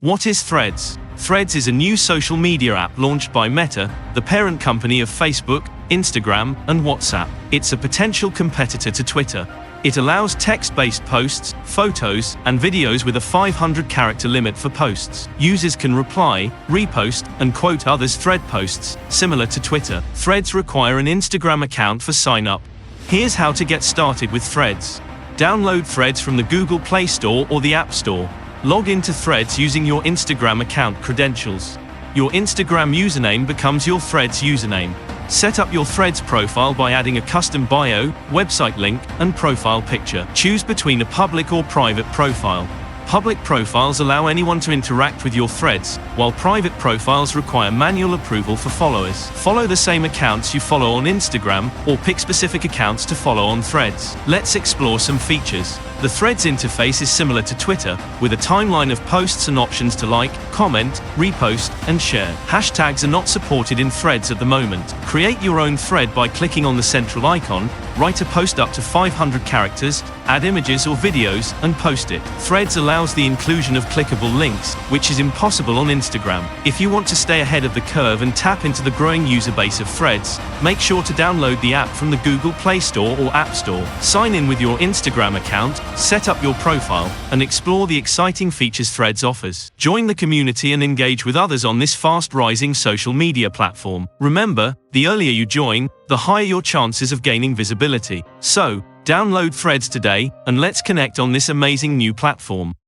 What is Threads? Threads is a new social media app launched by Meta, the parent company of Facebook, Instagram, and WhatsApp. It's a potential competitor to Twitter. It allows text-based posts, photos, and videos with a 500-character limit for posts. Users can reply, repost, and quote others' thread posts, similar to Twitter. Threads require an Instagram account for sign-up. Here's how to get started with Threads. Download Threads from the Google Play Store or the App Store. Log into Threads using your Instagram account credentials. Your Instagram username becomes your Threads username. Set up your Threads profile by adding a custom bio, website link, and profile picture. Choose between a public or private profile. Public profiles allow anyone to interact with your threads, while private profiles require manual approval for followers. Follow the same accounts you follow on Instagram, or pick specific accounts to follow on Threads. Let's explore some features. The Threads interface is similar to Twitter, with a timeline of posts and options to like, comment, repost, and share. Hashtags are not supported in Threads at the moment. Create your own thread by clicking on the central icon, write a post up to 500 characters, add images or videos, and post it. Threads allows the inclusion of clickable links, which is impossible on Instagram. If you want to stay ahead of the curve and tap into the growing user base of Threads, make sure to download the app from the Google Play Store or App Store. Sign in with your Instagram account, set up your profile, and explore the exciting features Threads offers. Join the community and engage with others on this fast-rising social media platform. Remember, the earlier you join, the higher your chances of gaining visibility. So, download Threads today, and let's connect on this amazing new platform.